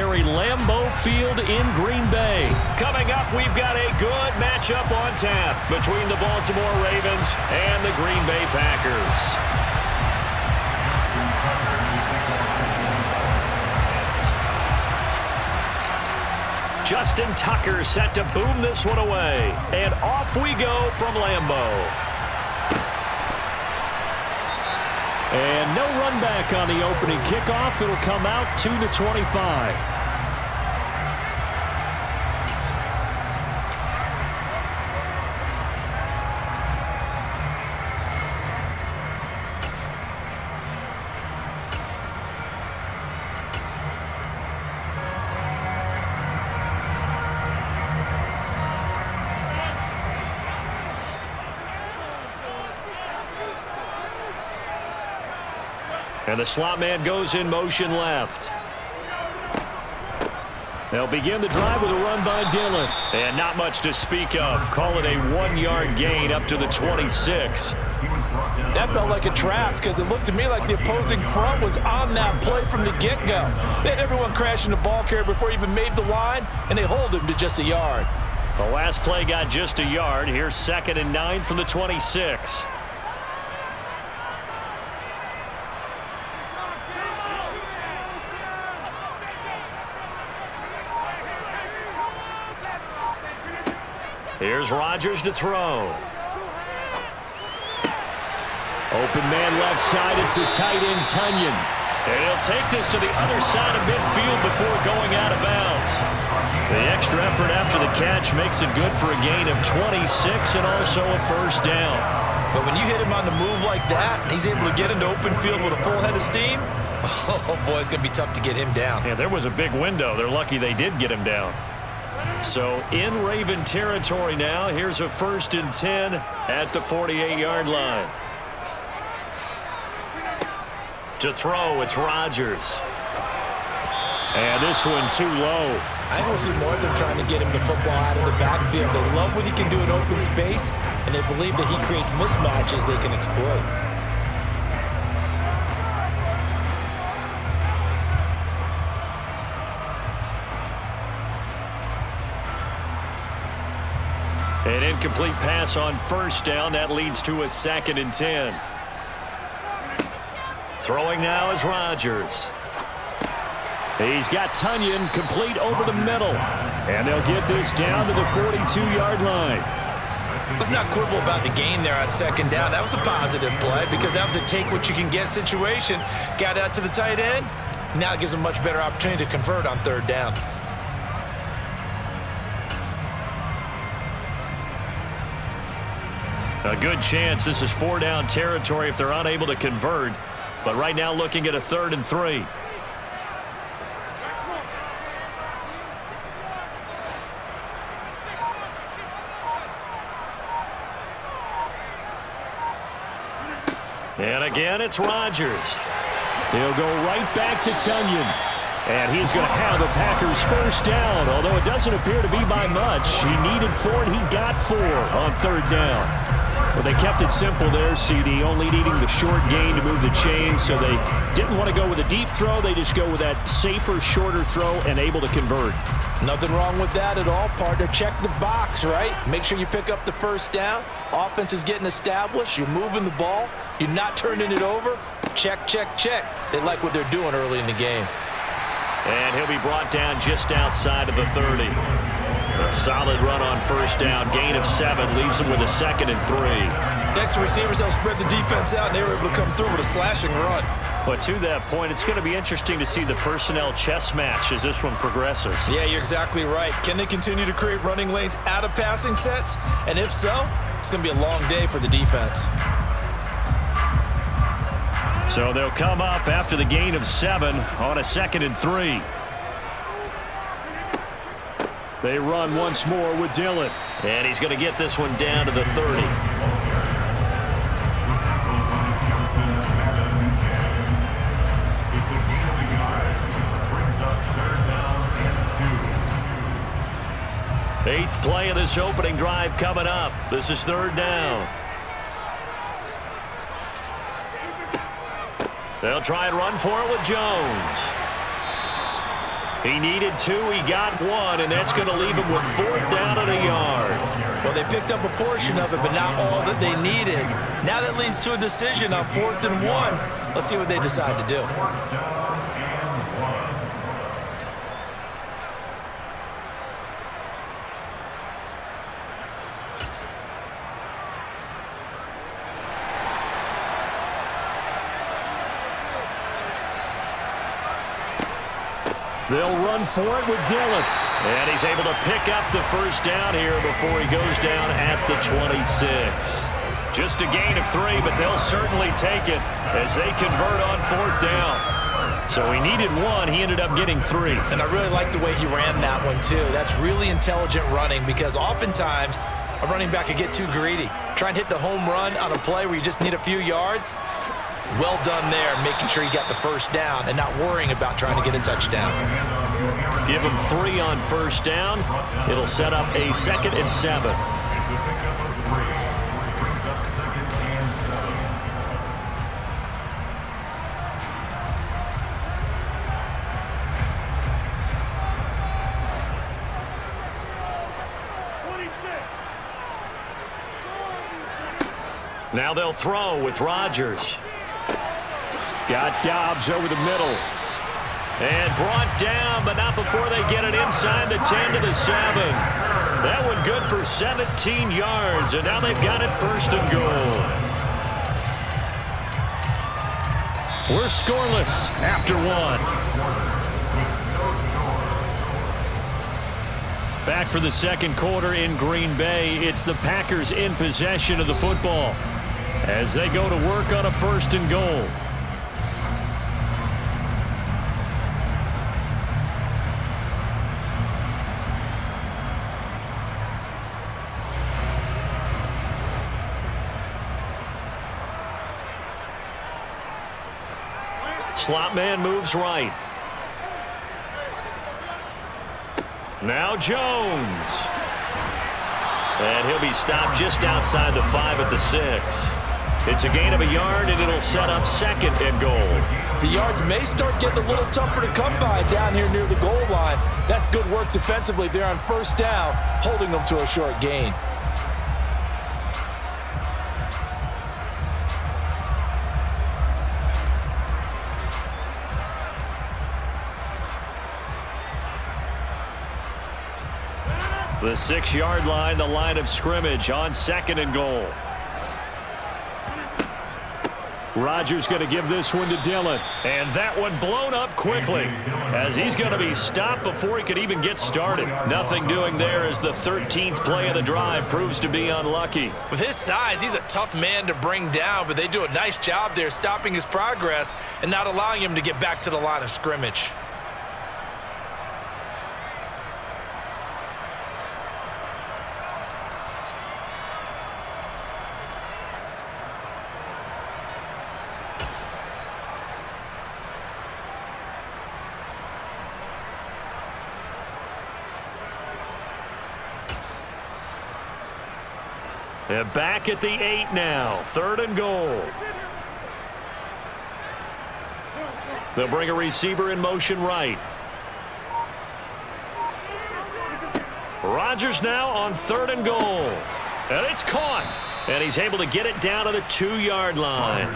Lambeau Field in Green Bay. Coming up, we've got a good matchup on tap between the Baltimore Ravens and the Green Bay Packers. Justin Tucker set to boom this one away. And off we go from Lambeau. And no run back on the opening kickoff. It'll come out to the 25. And the slot man goes in motion left. They'll begin the drive with a run by Dillon. And not much to speak of. Call it a 1-yard gain up to the 26. That felt like a trap because it looked to me like the opposing front was on that play from the get-go. They had everyone crashing the ball carrier before he even made the line, and they hold him to just a yard. The last play got just a yard. Here's 2nd and 9 from the 26. Here's Rodgers to throw. Open man left side. It's the tight end, Tunyon. And he'll take this to the other side of midfield before going out of bounds. The extra effort after the catch makes it good for a gain of 26 and also a first down. But when you hit him on the move like that, he's able to get into open field with a full head of steam. Oh, boy, it's going to be tough to get him down. Yeah, there was a big window. They're lucky they did get him down. So in Raven territory now. Here's a 1st and 10 at the 48-yard line. To throw, it's Rodgers. And this one too low. I don't see more of them trying to get him the football out of the backfield. They love what he can do in open space, and they believe that he creates mismatches they can exploit. An incomplete pass on 1st down. That leads to a 2nd and 10. Throwing now is Rodgers. He's got Tunyon complete over the middle. And they'll get this down to the 42-yard line. Let's not quibble about the gain there on 2nd down. That was a positive play because that was a take-what-you-can-get situation. Got out to the tight end. Now it gives them a much better opportunity to convert on 3rd down. A good chance this is 4-down territory if they're unable to convert. But right now looking at a 3rd and 3. And again, it's Rodgers. He'll go right back to Tunyon. And he's going to have the Packers' 1st down, although it doesn't appear to be by much. He needed 4, and he got 4 on 3rd down. Well, they kept it simple there, CD, only needing the short gain to move the chain, so they didn't want to go with a deep throw. They just go with that safer, shorter throw and able to convert. Nothing wrong with that at all, partner. Check the box, right? Make sure you pick up the 1st down. Offense is getting established. You're moving the ball. You're not turning it over. Check, check, check. They like what they're doing early in the game. And he'll be brought down just outside of the 30. A solid run on 1st down. Gain of 7 leaves them with a 2nd and 3. Next to receivers, they'll spread the defense out, and they were able to come through with a slashing run. But to that point, it's going to be interesting to see the personnel chess match as this one progresses. Yeah, you're exactly right. Can they continue to create running lanes out of passing sets? And if so, it's going to be a long day for the defense. So they'll come up after the gain of 7 on a 2nd and 3. They run once more with Dillon. And he's going to get this one down to the 30. Eighth play of this opening drive coming up. This is 3rd down. They'll try and run for it with Jones. He needed 2, he got 1, and that's going to leave him with 4th down and a yard. Well, they picked up a portion of it, but not all that they needed. Now that leads to a decision on 4th and 1. Let's see what they decide to do. They'll run for it with Dillon. And he's able to pick up the first down here before he goes down at the 26. Just a gain of 3, but they'll certainly take it as they convert on 4th down. So he needed 1. He ended up getting 3. And I really like the way he ran that one, too. That's really intelligent running because oftentimes a running back could get too greedy. Try and hit the home run on a play where you just need a few yards. Well done there, making sure he got the first down and not worrying about trying to get a touchdown. Give him 3 on first down. It'll set up a 2nd and 7. Now they'll throw with Rodgers. Got Dobbs over the middle. And brought down, but not before they get it inside the 10 to the 7. That one good for 17 yards, and now they've got it 1st and goal. We're scoreless after 1. Back for the 2nd quarter in Green Bay. It's the Packers in possession of the football as they go to work on a 1st and goal. Slot man moves right. Now Jones. And he'll be stopped just outside the 5 at the 6. It's a gain of a yard, and it'll set up 2nd and goal. The yards may start getting a little tougher to come by down here near the goal line. That's good work defensively there on 1st down, holding them to a short gain. The 6-yard line, the line of scrimmage on 2nd and goal. Rodgers going to give this one to Dillon. And that one blown up quickly as he's going to be stopped before he could even get started. Nothing doing there as the 13th play of the drive proves to be unlucky. With his size, he's a tough man to bring down, but they do a nice job there stopping his progress and not allowing him to get back to the line of scrimmage. They're back at the 8 now. 3rd and goal. They'll bring a receiver in motion right. Rodgers now on 3rd and goal. And it's caught. And he's able to get it down to the 2-yard line.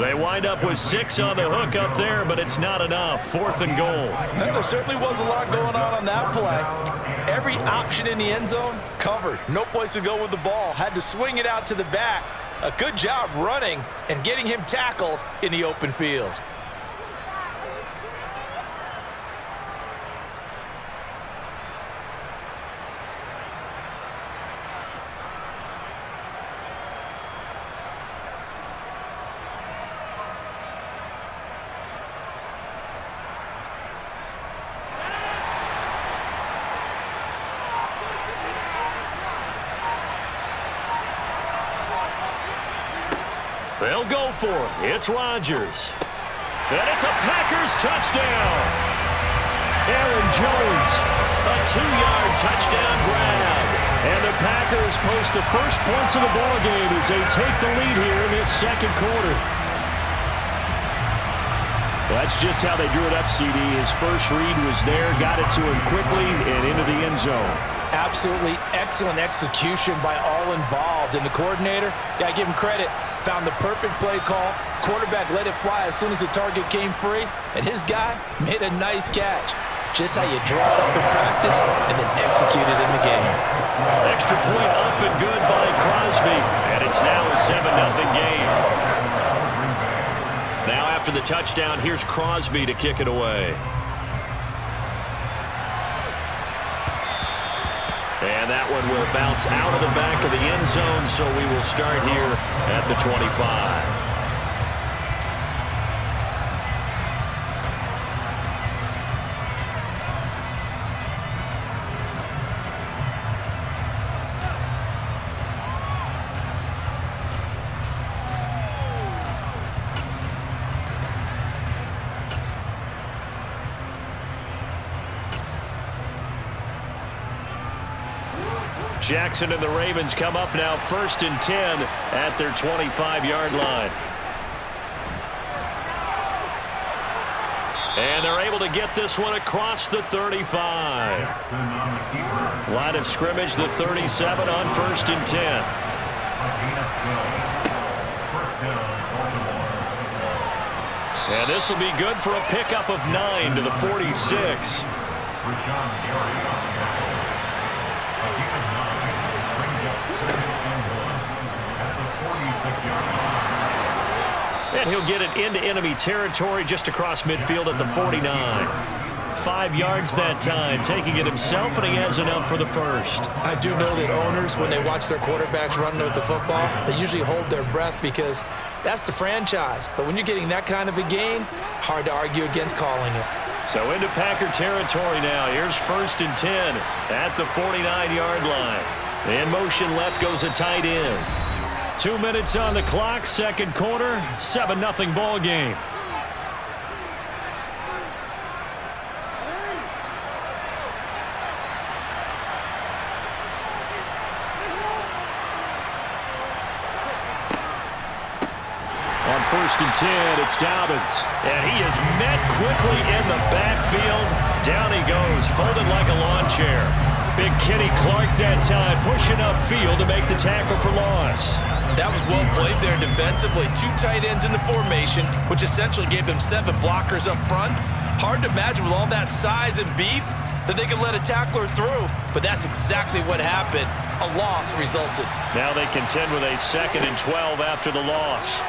They wind up with 6 on the hook up there, but it's not enough. 4th and goal. There certainly was a lot going on that play. Every option in the end zone covered. No place to go with the ball. Had to swing it out to the back. A good job running and getting him tackled in the open field. They'll go for it. It's Rodgers. And it's a Packers touchdown. Aaron Jones, a 2-yard touchdown grab. And the Packers post the first points of the ballgame as they take the lead here in this 2nd quarter. Well, that's just how they drew it up, CD. His first read was there, got it to him quickly, and into the end zone. Absolutely excellent execution by all involved. And the coordinator, got to give him credit, found the perfect play call. Quarterback let it fly as soon as the target came free, and his guy made a nice catch. Just how you draw it up in practice and then execute it in the game. Extra point up and good by Crosby, and it's now a 7-0 game. Now after the touchdown, here's Crosby to kick it away. And that one will bounce out of the back of the end zone, so we will start here at the 25. Jackson and the Ravens come up now 1st and 10 at their 25-yard line. And they're able to get this one across the 35. Line of scrimmage, the 37 on 1st and 10. And this will be good for a pickup of 9 to the 46. And he'll get it into enemy territory just across midfield at the 49. 5 yards that time, taking it himself, and he has enough for the first. I do know that owners, when they watch their quarterbacks run with the football, they usually hold their breath because that's the franchise. But when you're getting that kind of a gain, hard to argue against calling it. So into Packer territory now. Here's 1st and 10 at the 49-yard line. In motion left goes a tight end. 2 minutes on the clock, second quarter, 7-0 ball game. On 1st and 10, it's Dobbins. And he is met quickly in the backfield. Down he goes, folded like a lawn chair. Big Kenny Clark that time, pushing upfield to make the tackle for loss. That was well played there defensively. 2 tight ends in the formation, which essentially gave them 7 blockers up front. Hard to imagine with all that size and beef that they could let a tackler through, but that's exactly what happened. A loss resulted. Now they contend with a 2nd and 12 after the loss.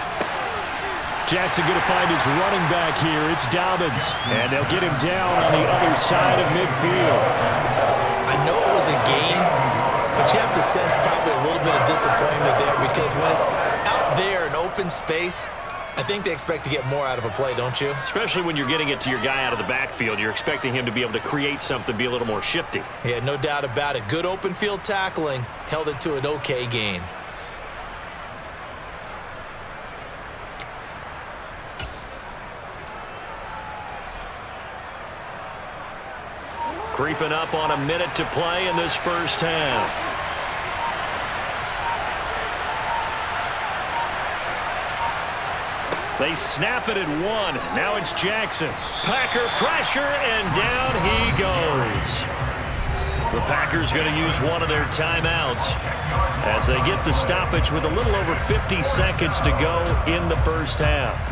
Jackson going to find his running back here. It's Dobbins, and they'll get him down on the other side of midfield. I know it was a gain, but you have to sense probably a little bit of disappointment there because when it's out there in open space, I think they expect to get more out of a play, don't you? Especially when you're getting it to your guy out of the backfield. You're expecting him to be able to create something, be a little more shifty. Yeah, no doubt about it. Good open field tackling held it to an okay gain. Creeping up on a minute to play in this first half. They snap it at 1. Now it's Jackson. Packer pressure, and down he goes. The Packers going to use one of their timeouts as they get the stoppage with a little over 50 seconds to go in the first half.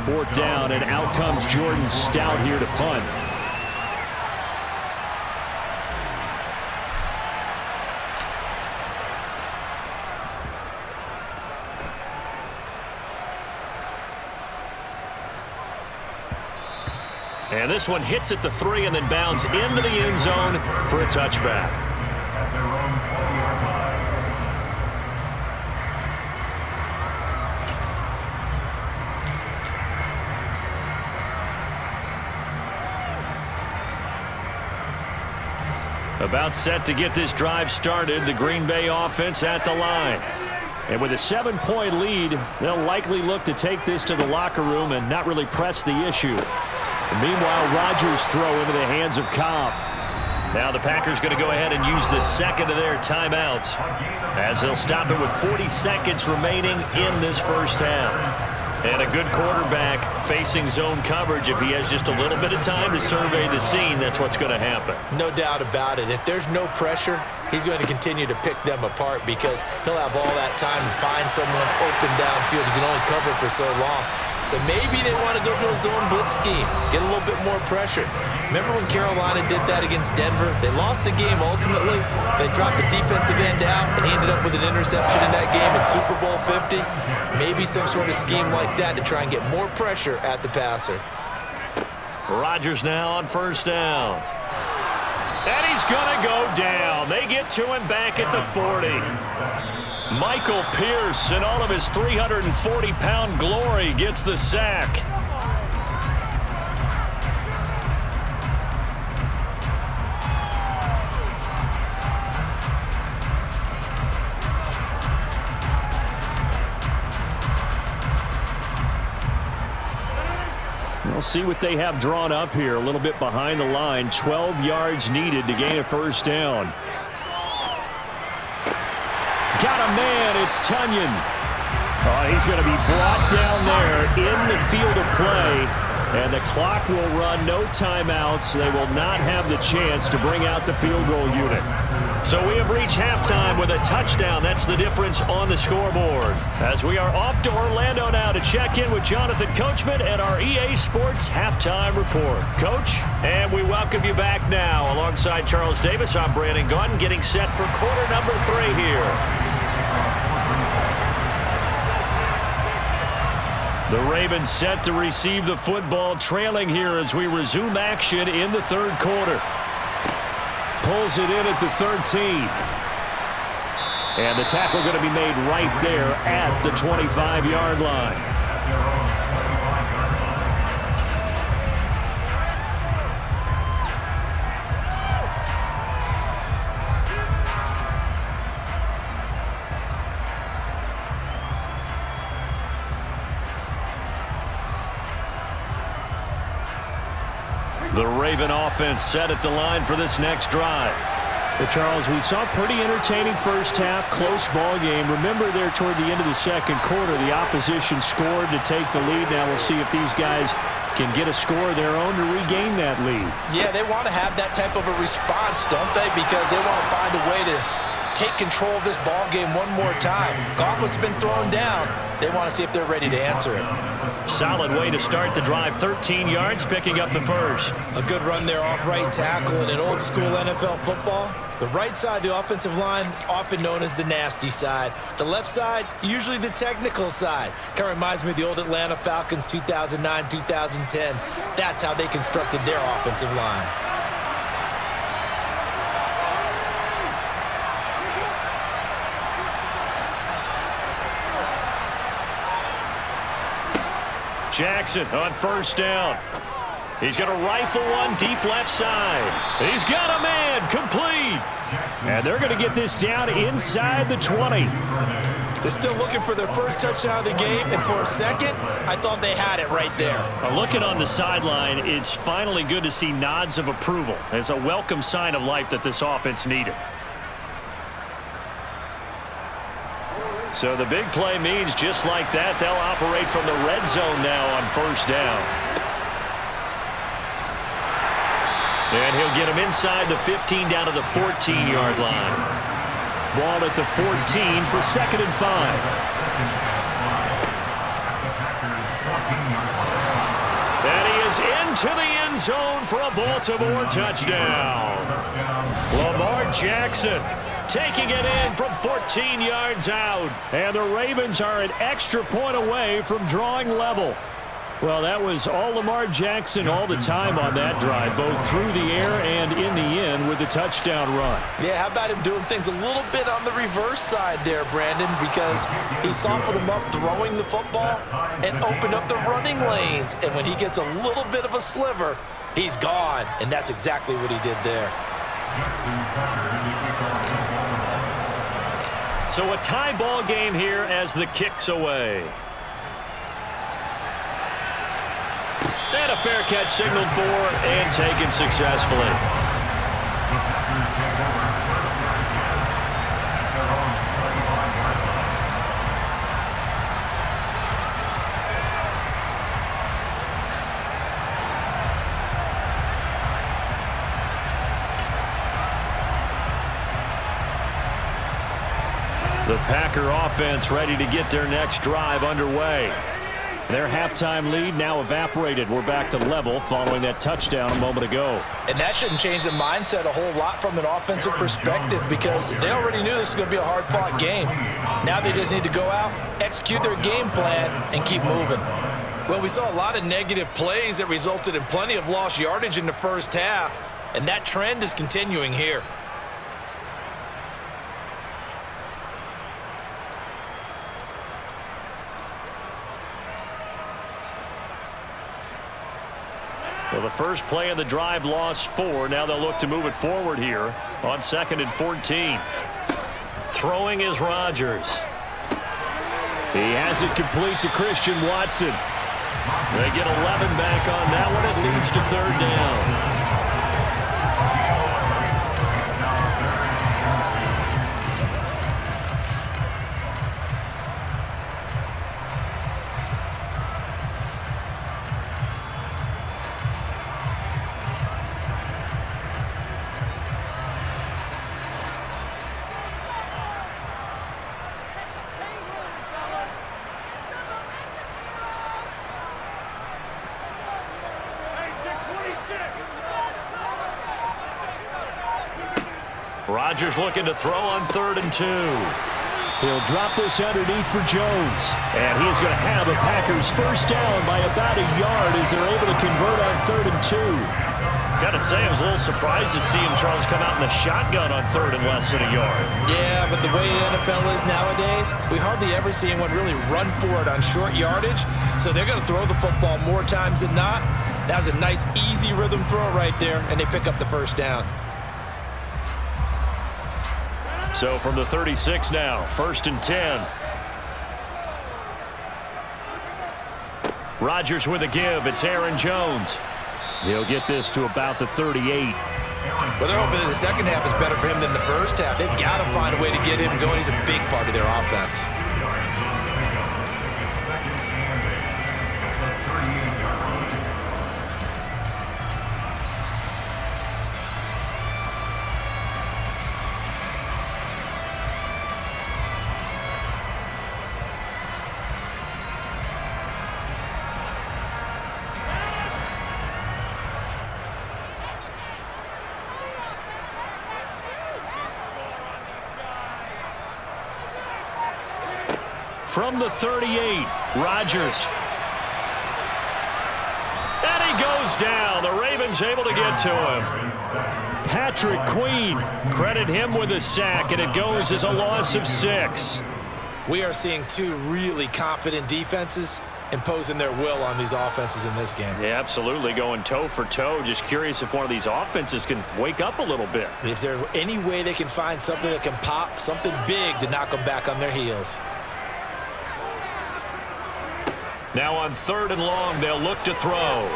4th down, and out comes Jordan Stout here to punt. And this one hits at the 3 and then bounds into the end zone for a touchback. About set to get this drive started, the Green Bay offense at the line. And with a 7-point lead, they'll likely look to take this to the locker room and not really press the issue. And meanwhile, Rodgers throw into the hands of Cobb. Now the Packers going to go ahead and use the 2nd of their timeouts as they'll stop it with 40 seconds remaining in this first half. And a good quarterback facing zone coverage. If he has just a little bit of time to survey the scene, that's what's going to happen. No doubt about it. If there's no pressure, he's going to continue to pick them apart because he'll have all that time to find someone open downfield. He can only cover for so long. So maybe they want to go to a zone blitz scheme, get a little bit more pressure. Remember when Carolina did that against Denver? They lost the game ultimately. They dropped the defensive end out, and he ended up with an interception in that game in Super Bowl 50. Maybe some sort of scheme like that to try and get more pressure at the passer. Rodgers now on first down. And he's going to go down. They get to him back at the 40. Michael Pierce, in all of his 340-pound glory, gets the sack. We'll see what they have drawn up here. A little bit behind the line. 12 yards needed to gain a first down. Got a man. It's Tunyon. Oh, he's going to be brought down there in the field of play. And the clock will run. No timeouts. They will not have the chance to bring out the field goal unit. So we have reached halftime with a touchdown. That's the difference on the scoreboard. As we are off to Orlando now to check in with Jonathan Coachman and our EA Sports Halftime Report. Coach, and we welcome you back now. Alongside Charles Davis, I'm Brandon Gunn, getting set for quarter number 3 here. The Ravens set to receive the football, trailing here as we resume action in the third quarter. Pulls it in at the 13. And the tackle going to be made right there at the 25-yard line. The Raven offense set at the line for this next drive. Well, Charles, we saw a pretty entertaining first half, close ball game. Remember there toward the end of the second quarter, the opposition scored to take the lead. Now we'll see if these guys can get a score of their own to regain that lead. Yeah, they want to have that type of a response, don't they? Because they want to find a way to take control of this ball game one more time. Gauntlet's been thrown down. They want to see if they're ready to answer it. Solid way to start the drive. 13 yards, picking up the first. A good run there off right tackle in an old school NFL football. The right side, the offensive line, often known as the nasty side. The left side, usually the technical side. Kind of reminds me of the old Atlanta Falcons 2009, 2010. That's how they constructed their offensive line. Jackson on first down. He's going to rifle one deep left side. He's got a man, complete. And they're going to get this down inside the 20. They're still looking for their first touchdown of the game, and for a second, I thought they had it right there. Looking on the sideline, it's finally good to see nods of approval. It's a welcome sign of life that this offense needed. So the big play means just like that, they'll operate from the red zone now on first down. And he'll get him inside the 15 down to the 14-yard line. Ball at the 14 for 2nd and 5. And he is into the end zone for a Baltimore touchdown. Lamar Jackson taking it in from 14 yards out. And the Ravens are an extra point away from drawing level. Well, that was all Lamar Jackson all the time on that drive, both through the air and in the end with a touchdown run. Yeah, how about him doing things a little bit on the reverse side there, Brandon, because he softened him up throwing the football and opened up the running lanes. And when he gets a little bit of a sliver, he's gone. And that's exactly what he did there. So a tie ball game here as the kick's away. And a fair catch signaled for and taken successfully. The Packer offense ready to get their next drive underway. Their halftime lead now evaporated. We're back to level following that touchdown a moment ago. And that shouldn't change the mindset a whole lot from an offensive perspective because they already knew this was going to be a hard-fought game. Now they just need to go out, execute their game plan, and keep moving. Well, we saw a lot of negative plays that resulted in plenty of lost yardage in the first half, and that trend is continuing here. Well, the first play of the drive lost 4. Now they'll look to move it forward here on 2nd and 14. Throwing is Rodgers. He has it complete to Christian Watson. They get 11 back on that one. It leads to 3rd down. Rodgers looking to throw on 3rd and 2. He'll drop this underneath for Jones. And he's going to have the Packers first down by about a yard as they're able to convert on 3rd and 2. Got to say, I was a little surprised to see him, Charles, come out in the shotgun on 3rd and less than a yard. Yeah, but the way the NFL is nowadays, we hardly ever see anyone really run for it on short yardage. So they're going to throw the football more times than not. That was a nice, easy rhythm throw right there, and they pick up the first down. So from the 36 now, 1st and 10. Rodgers with a give. It's Aaron Jones. He'll get this to about the 38. Well, they're hoping that the second half is better for him than the first half. They've got to find a way to get him going. He's a big part of their offense. From the 38, Rodgers. And he goes down. The Ravens able to get to him. Patrick Queen, credit him with a sack, and it goes as a loss of 6. We are seeing two really confident defenses imposing their will on these offenses in this game. Yeah, absolutely, going toe for toe. Just curious if one of these offenses can wake up a little bit. Is there any way they can find something that can pop, something big to knock them back on their heels? Now on 3rd and long, they'll look to throw.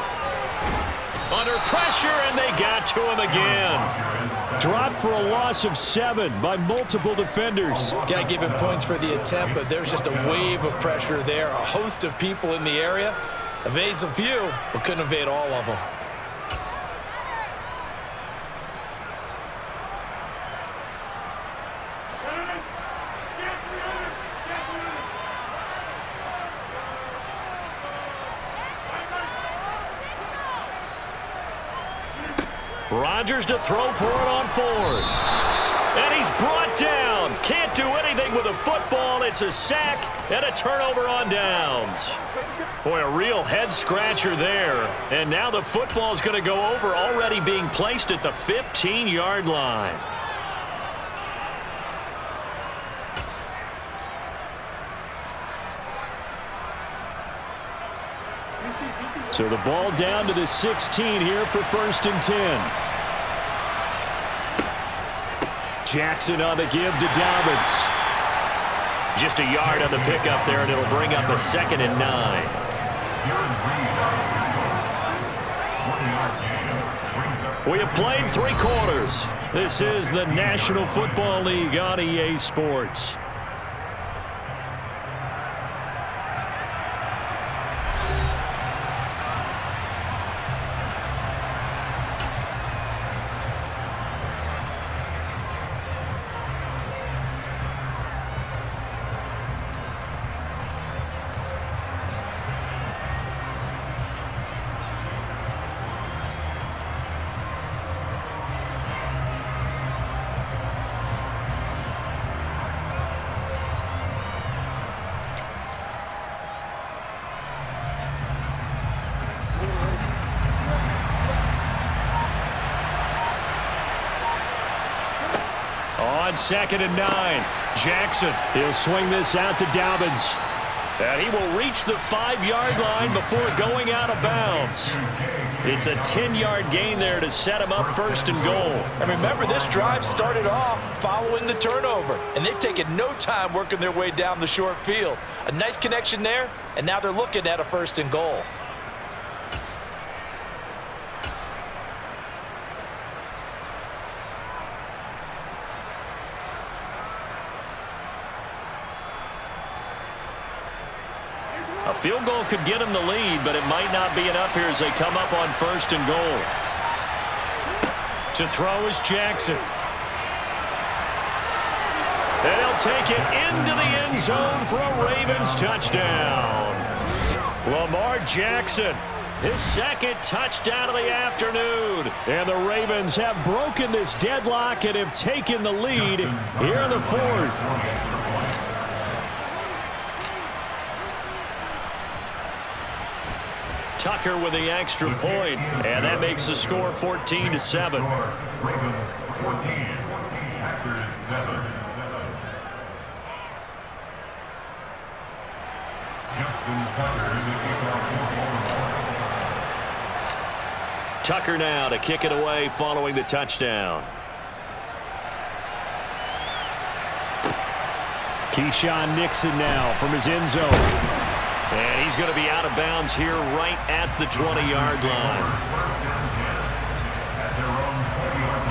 Under pressure, and they got to him again. Dropped for a loss of 7 by multiple defenders. Got to give him points for the attempt, but there's just a wave of pressure there. A host of people in the area. Evades a few, but couldn't evade all of them. Rodgers to throw for it on 4th. And he's brought down. Can't do anything with a football. It's a sack and a turnover on downs. Boy, a real head-scratcher there. And now the football's going to go over, already being placed at the 15-yard line. So the ball down to the 16 here for 1st and 10. Jackson on the give to Dobbins. Just a yard on the pickup there, and it'll bring up a 2nd and 9. We have played 3 quarters. This is the National Football League on EA Sports. on 2nd and 9. Jackson, he'll swing this out to Dobbins. And he will reach the 5-yard line before going out of bounds. It's a 10-yard gain there to set him up 1st and goal. And remember, this drive started off following the turnover, and they've taken no time working their way down the short field. A nice connection there, and now they're looking at a 1st and goal. A field goal could get him the lead, but it might not be enough here as they come up on 1st and goal. To throw is Jackson. And he'll take it into the end zone for a Ravens touchdown. Lamar Jackson, his 2nd touchdown of the afternoon. And the Ravens have broken this deadlock and have taken the lead here in the 4th. Tucker with the extra point, and that makes the score 14-7. Ravens 14, Packers 7. Justin Tucker, Tucker now to kick it away following the touchdown. Keyshawn Nixon now from his end zone. And he's going to be out of bounds here right at the 20-yard line. at their own 20-yard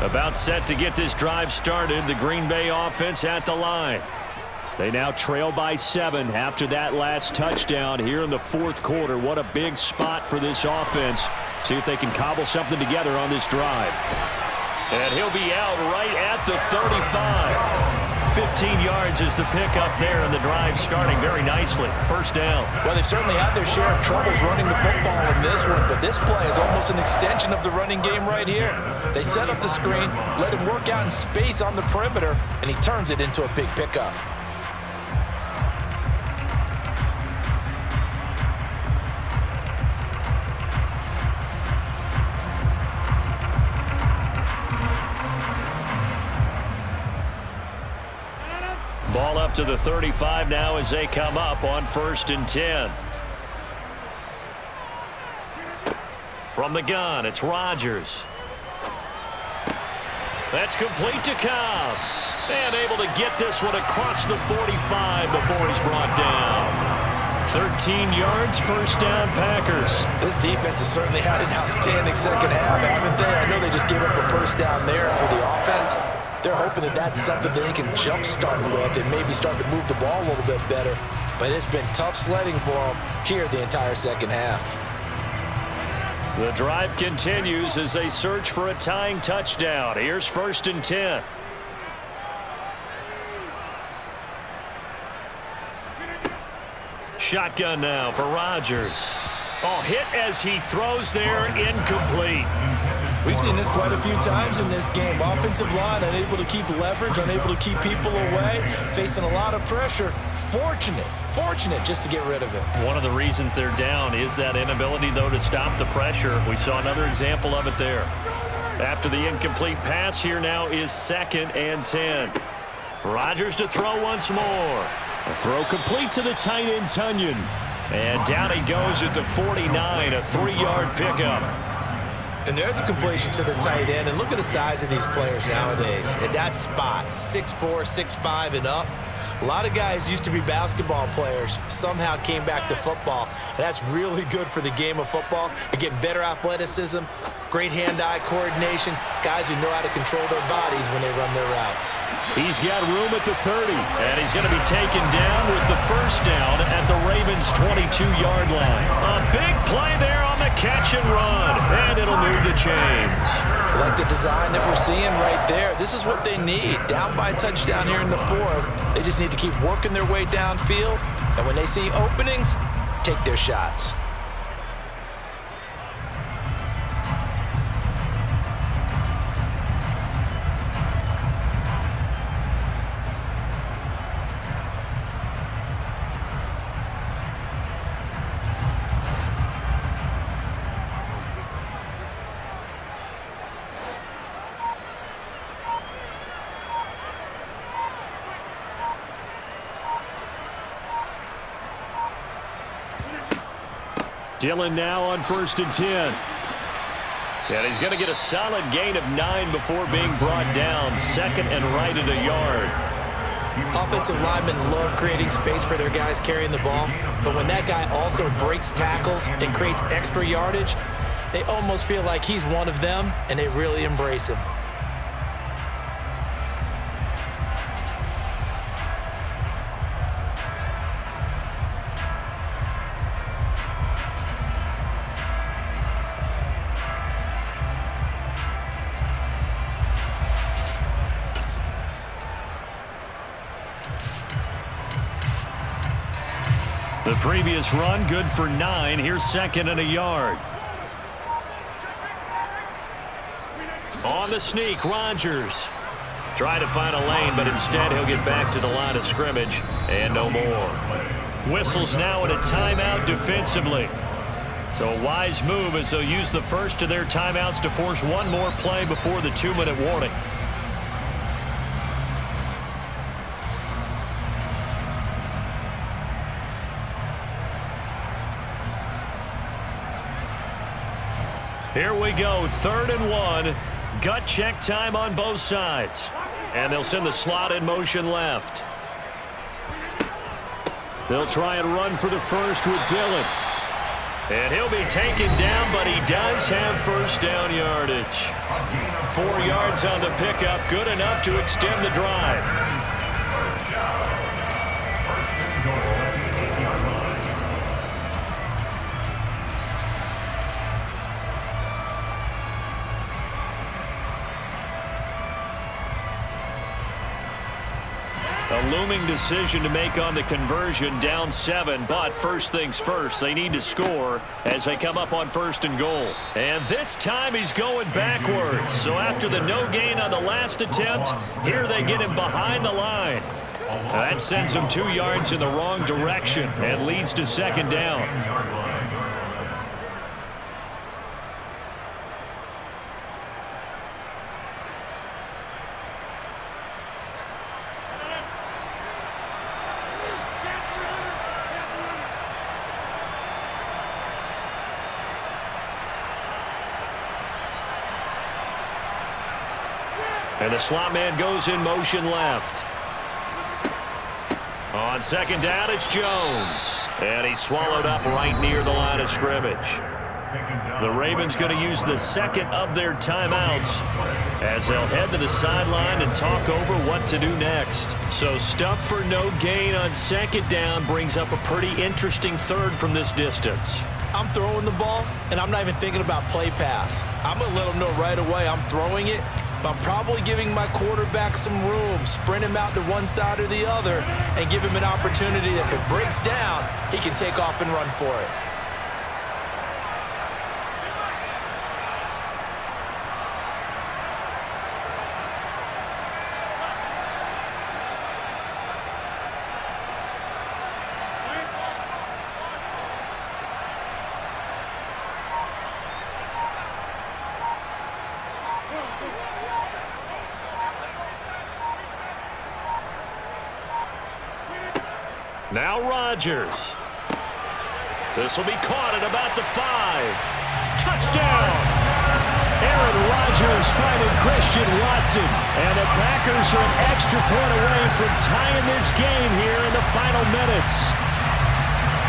line. About set to get this drive started, the Green Bay offense at the line. They now trail by 7 after that last touchdown here in the 4th quarter. What a big spot for this offense. See if they can cobble something together on this drive. And he'll be out right at the 35. 15 yards is the pickup there, and the drive starting very nicely. 1st down. Well, they've certainly had their share of troubles running the football in this one, but this play is almost an extension of the running game right here. They set up the screen, let him work out in space on the perimeter, and he turns it into a big pickup. Ball up to the 35 now as they come up on 1st and 10. From the gun, it's Rodgers. That's complete to Cobb. And able to get this one across the 45 before he's brought down. 13 yards, 1st down Packers. This defense has certainly had an outstanding second half, haven't they? I know they just gave up a 1st down there for the offense. They're hoping that that's something they can jumpstart with and maybe start to move the ball a little bit better. But it's been tough sledding for them here the entire second half. The drive continues as they search for a tying touchdown. Here's 1st and 10. Shotgun now for Rodgers. Oh, hit as he throws there, incomplete. We've seen this quite a few times in this game. Offensive line unable to keep leverage, unable to keep people away, facing a lot of pressure. Fortunate just to get rid of it. One of the reasons they're down is that inability, though, to stop the pressure. We saw another example of it there. After the incomplete pass, here now is 2nd and 10. Rodgers to throw once more. A throw complete to the tight end, Tunyon. And down he goes at the 49, a 3-yard pickup. And there's a completion to the tight end. And look at the size of these players nowadays. At that spot, 6'4", 6'5", and up. A lot of guys used to be basketball players, somehow came back to football. And that's really good for the game of football. You're getting better athleticism, great hand-eye coordination, guys who know how to control their bodies when they run their routes. He's got room at the 30, and he's going to be taken down with the 1st down at the Ravens' 22-yard line. A big play there on the catch and run, and it'll move the chains. Like the design that we're seeing right there. This is what they need. Down by a touchdown here in the 4th. They just need to keep working their way downfield, and when they see openings, take their shots. Dillon now on 1st and 10. And he's going to get a solid gain of 9 before being brought down. 2nd and right at a yard. Offensive linemen love creating space for their guys carrying the ball, but when that guy also breaks tackles and creates extra yardage, they almost feel like he's one of them, and they really embrace him. The previous run good for 9. Here's 2nd and a yard. On the sneak, Rodgers. Try to find a lane, but instead he'll get back to the line of scrimmage and no more. Whistles now at a timeout defensively. So a wise move as they'll use the first of their timeouts to force one more play before the 2-minute warning. Here we go, 3rd and 1. Gut check time on both sides. And they'll send the slot in motion left. They'll try and run for the first with Dillon. And he'll be taken down, but he does have first down yardage. 4 yards on the pickup, good enough to extend the drive. A looming decision to make on the conversion, down 7, but first things first, they need to score as they come up on 1st and goal. And this time he's going backwards. So after the no gain on the last attempt, here they get him behind the line. That sends him 2 yards in the wrong direction and leads to 2nd down. And the slot man goes in motion left. On 2nd down, it's Jones. And he's swallowed up right near the line of scrimmage. The Ravens going to use the 2nd of their timeouts as they'll head to the sideline and talk over what to do next. So stuff for no gain on 2nd down brings up a pretty interesting 3rd from this distance. I'm throwing the ball, and I'm not even thinking about play pass. I'm going to let them know right away I'm throwing it. I'm probably giving my quarterback some room, sprint him out to one side or the other, and give him an opportunity. If it breaks down, he can take off and run for it. Now Rodgers. This will be caught at about the 5. Touchdown! Aaron Rodgers finding Christian Watson. And the Packers are an extra point away from tying this game here in the final minutes.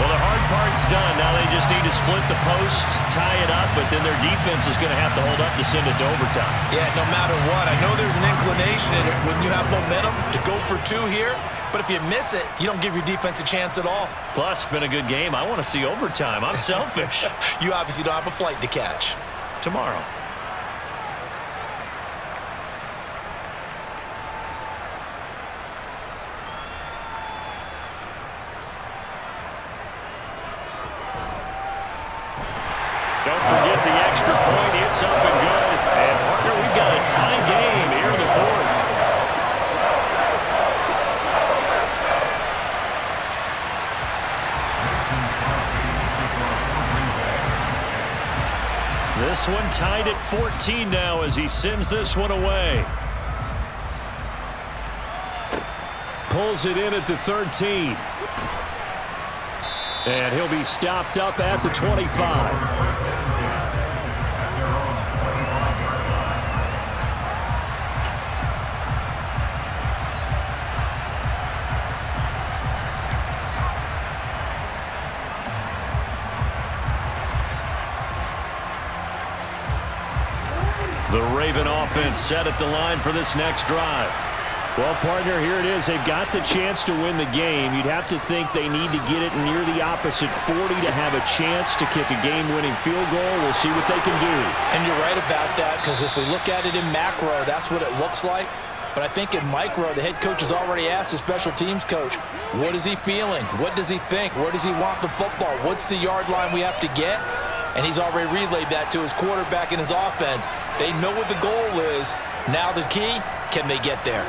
Well, the hard part's done. Now they just need to split the post, tie it up, but then their defense is going to have to hold up to send it to overtime. Yeah, no matter what. I know there's an inclination in it when you have momentum to go for 2 here. But if you miss it, you don't give your defense a chance at all. Plus, it's been a good game. I want to see overtime. I'm selfish. You obviously don't have a flight to catch. Tomorrow. Don't forget the extra point. It's up and good. And, partner, we've got a tie game here in the 4th. This one tied at 14 now as he sends this one away. Pulls it in at the 13. And he'll be stopped up at the 25. The Raven offense set at the line for this next drive. Well, partner, here it is. They've got the chance to win the game. You'd have to think they need to get it near the opposite 40 to have a chance to kick a game-winning field goal. We'll see what they can do. And you're right about that, because if we look at it in macro, that's what it looks like. But I think in micro, the head coach has already asked the special teams coach, what is he feeling? What does he think? Where does he want the football? What's the yard line we have to get? And he's already relayed that to his quarterback and his offense. They know what the goal is. Now the key, can they get there?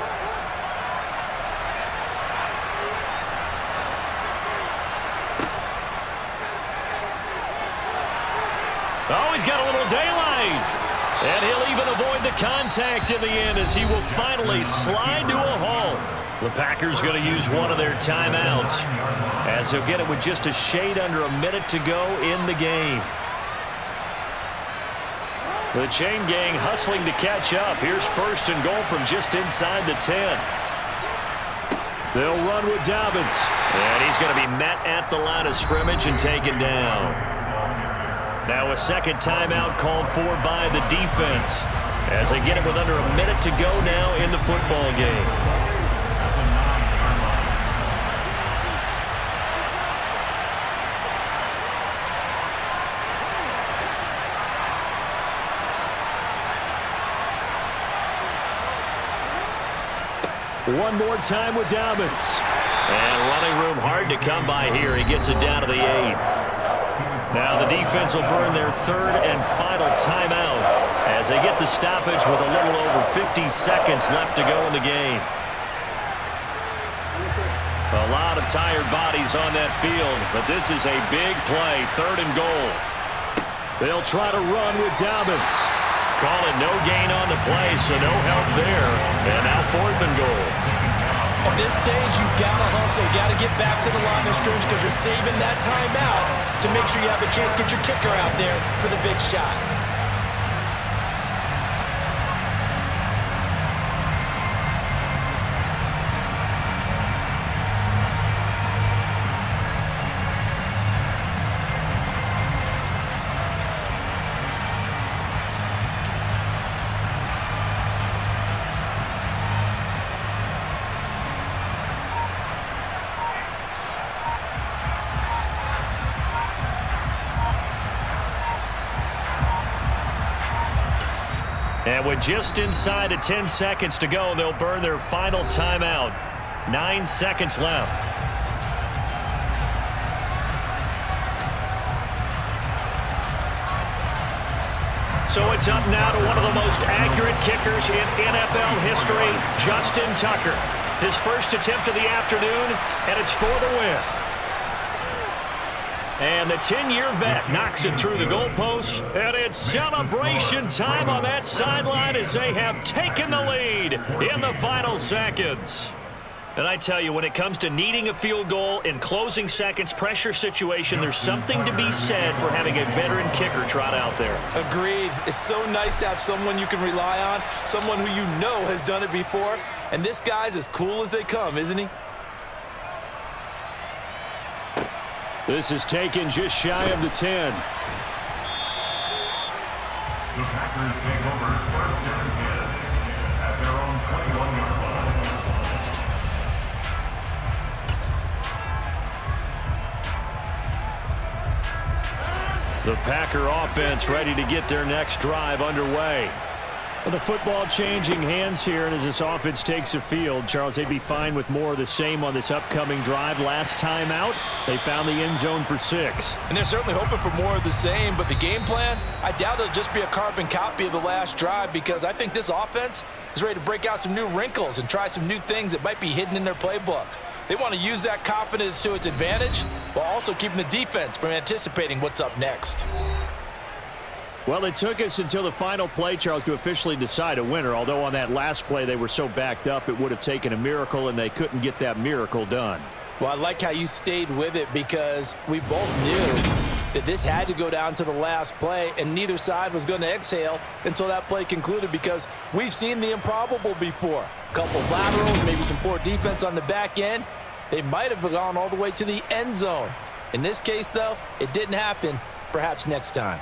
Oh, he's got a little daylight. And he'll even avoid the contact in the end as he will finally slide to a halt. The Packers going to use one of their timeouts as he'll get it with just a shade under a minute to go in the game. The chain gang hustling to catch up. Here's first and goal from just inside the 10. They'll run with Dobbins. And he's going to be met at the line of scrimmage and taken down. Now a second timeout called for by the defense as they get it with under a minute to go now in the football game. One more time with Dobbins. And running room hard to come by here. He gets it down to the 8. Now the defense will burn their third and final timeout as they get the stoppage with a little over 50 seconds left to go in the game. A lot of tired bodies on that field, but this is a big play, third and goal. They'll try to run with Dobbins. Call it no gain on the play, so no help there. And now fourth and goal. At this stage, you've got to hustle, got to get back to the line of scrimmage because you're saving that timeout to make sure you have a chance to get your kicker out there for the big shot. And with just inside of 10 seconds to go, they'll burn their final timeout. 9 seconds left. So it's up now to one of the most accurate kickers in NFL history, Justin Tucker. His first attempt of the afternoon, and it's for the win. And the 10-year vet knocks it through the goalpost. And it's celebration time on that sideline as they have taken the lead in the final seconds. And I tell you, when it comes to needing a field goal in closing seconds, pressure situation, there's something to be said for having a veteran kicker trot out there. Agreed. It's so nice to have someone you can rely on, someone who you know has done it before. And this guy's as cool as they come, isn't he? This is taken just shy of the 10. The Packers take over first and 10 at their own 21-yard line. The Packer offense ready to get their next drive underway. Well, the football changing hands here, and as this offense takes the field, Charles, they'd be fine with more of the same on this upcoming drive. Last time out, they found the end zone for 6. And they're certainly hoping for more of the same, but the game plan, I doubt it'll just be a carbon copy of the last drive because I think this offense is ready to break out some new wrinkles and try some new things that might be hidden in their playbook. They want to use that confidence to its advantage while also keeping the defense from anticipating what's up next. Well, it took us until the final play, Charles, to officially decide a winner, although on that last play they were so backed up it would have taken a miracle, and they couldn't get that miracle done. Well, I like how you stayed with it because we both knew that this had to go down to the last play, and neither side was going to exhale until that play concluded because we've seen the improbable before. A couple laterals, maybe some poor defense on the back end. They might have gone all the way to the end zone. In this case, though, it didn't happen. Perhaps next time.